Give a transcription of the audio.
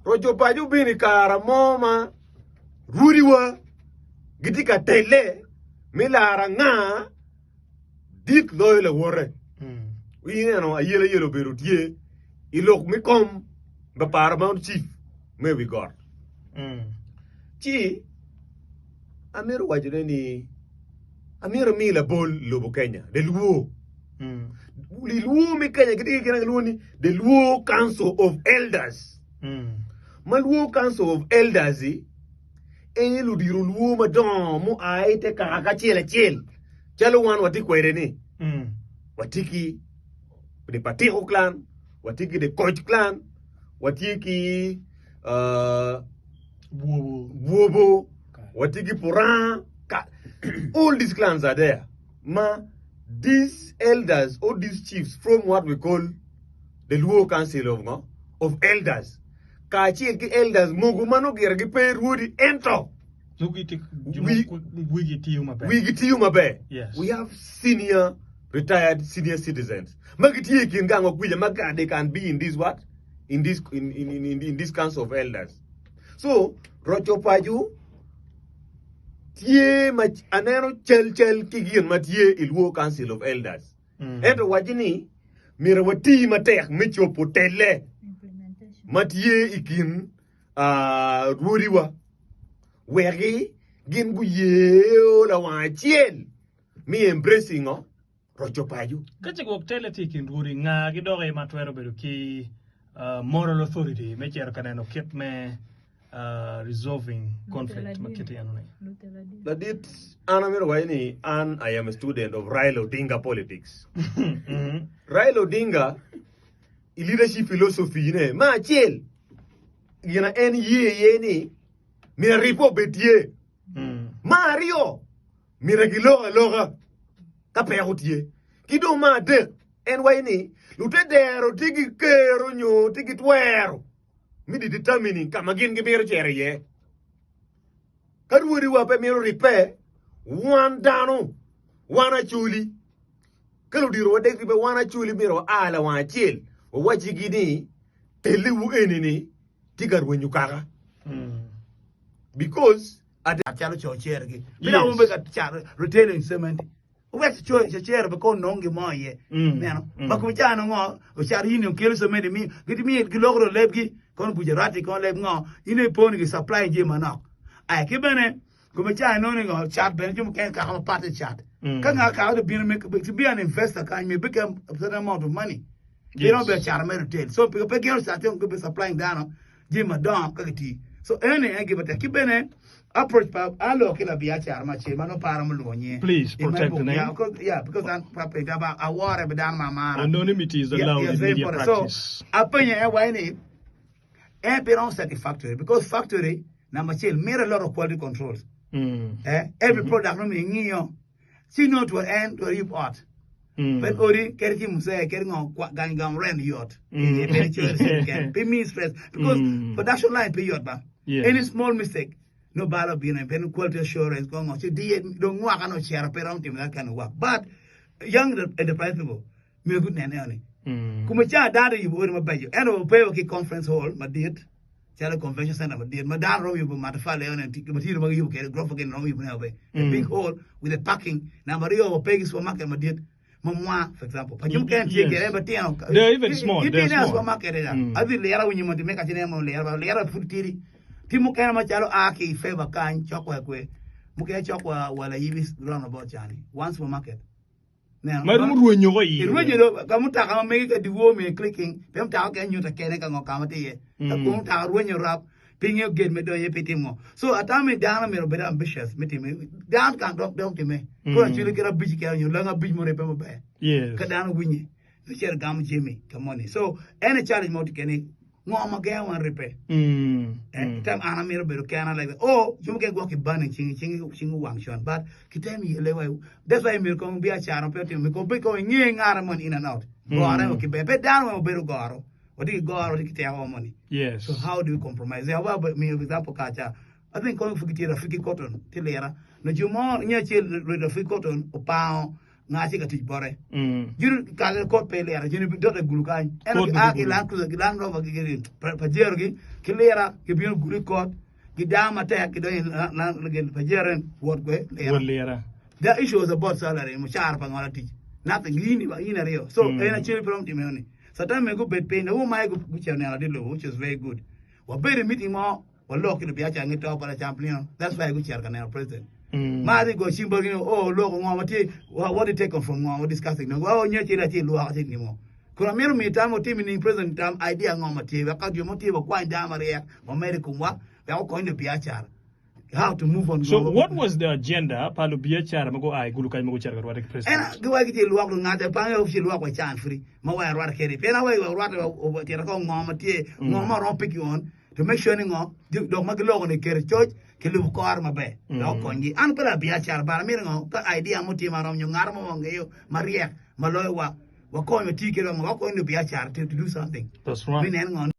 Rojo paju bini kara moma ruriwa gitika tele milara nga dik loyla wore. You know, a yellow berutie, ilok me come, the paramount chief, may we got. Chi, Amir Wajani, Amir Mila Bol Lobo Kenya, the Luo. The Luo Mekanya, the Luo Council of Elders. My Luo Council of Elders, any Ludiru Luo Madon, Mo I take a Hakachela chill. Chalo one what he querene. Watiki. The Pateo clan, watiki the Coach clan, watiki Wobo, watiki Puran, all these clans are there. These elders, all these chiefs from what we call the Luo Council of Elders. Kachi elders, Mogumano Gergi Pay Rwodi enter. Yes. We have retired senior citizens. They can be in this what? In this council of elders. So, Rocho Paju, tie anero chel kigien matie ilwo council of elders. Eto wajini mirawati matek micho potele matie ikin ruriwa wegi gin guye la wachiel mi embracing Rocho Paju. Kachi woktele tikin ruri nga gidore matwero bedo ki moral authority mechero kaneno kit me resolving conflict makiti yanone. That it anamiro waini and I am a student of Raila Odinga politics. Raila Odinga leadership philosophy ne ma chiel gina en ye ni mina ripo betie Mario mira giloga kaperutie kido ma de en waini lute dero tigi kero nyo tigi twero midi determining kama gin gimiro chere ye kadwori wape miro ripe wan dano wana chuli kalu diro wadek ripe wana chuli miro ala wan chiel wachi gini teliwu enini tiga rwenyu kaka because at chalo chocher gi bila umbe ka charo retailing cement wet chocher be ko nongi moye neno bakuchano ngo o chari ni kelo cement mi gilogro lebgi kon bujerati kon leb ngo ine poni gi supply je manok ai kibene kuma cha no ngo chat ben jum ken ka party chat kan ka do bin me to be an investor can me become a certain amount of money you know be char me retail so pe girl start to be supplying down je madon ka ti so ene give it kibene approach pa alo kila biacha armache mano para mulonye. Please protect the name. Because I'm probably about a water down my mind. Anonymity is allowed in media practice. So apanya why peron satisfactory because factory na machine made a lot of quality controls. Every product no me see not to end to rip out. But ori kerki musay kerki gang rent yacht. Pay me stress because production line peyot ba. Any small mistake. No bala being a pen quality assurance going on. So don't work on share around him that kind of work. But young enterprise people, me good nanny. Kumacha data you would my you. And over pay conference hall, my did. Chala convention center, my did. Madame Romy, Matafale, and material you get a growth again, Romy, a big hall with a parking. Now Mario or Peggy supermarket, my did. Mama, for example. But you can't take everything. They're even small. You didn't ask for market. I will later when you want to make a general layer food tea. Timukena machalo aki favor kan chokwa kwe muke chokwa wala hivi roundabout chani once for market maru rwenyo yi rwenyo kamuta kama meki diwo me clicking pem ta ka nyuta kene ka ngokama tie ta ko ta rwenyo rap pinyo get me do ye pitimo so atame dana me robeda ambitious metime dan kan dok time ko chuli kira biji ka nyu langa biji mo repe mo be yes ka dan winyi so cher gam jemi come on so any challenge mo tikene ngoma ga wan repe time ana mero bero kana like oh you can go ki ban ching wang shon but ki time you lewa that's why me ko bi a charo pe me ko be ko ngi ngara mon in and out go ara ki be down we bero goro odi goro ki te ha money yes so how do you compromise ya wa me example kacha I think going for ki rafiki cotton tilera no jumo nya che rafiki cotton o pa ngasi ka tibore juru kale ko pelera jinu dote gulukan en aki lan ku lan ro gi pajero gi kilera ke biyo gulu ko gi dama te ki do lan gen pajeren wot go lera the issue was about salary mo char pa ngala ti nothing yini ba ina rio so ena chiri from timoni satan me go bed pain wo mai go chene ala dilo which is very good wa bere meeting mo wa lock le biya changi to para champion that's why go char kana president Mari go simple, oh, look, what did take from what discussing? No, oh, you see, look, I think more. Could I me time or team in present time idea on motive? I can't do motive of quite damaria or medical what? They are going to be a child. How to move on. So, what was the agenda? Palu biachara mago I gulukai mago chara what president. And go I get you walk on the panel of she walk with chance free. Mawa and Rwot carry. Pen away or rather over Tirakong Mamati, Mama pick you on to make sure don't make a log on the carry church. Kilu kor mabe do konji an pela biya char bar mir ngo ka idea muti marom nyu ngar mo ngeyo maria maloy wa ko me ti ke wa ko no biya char to do something that's right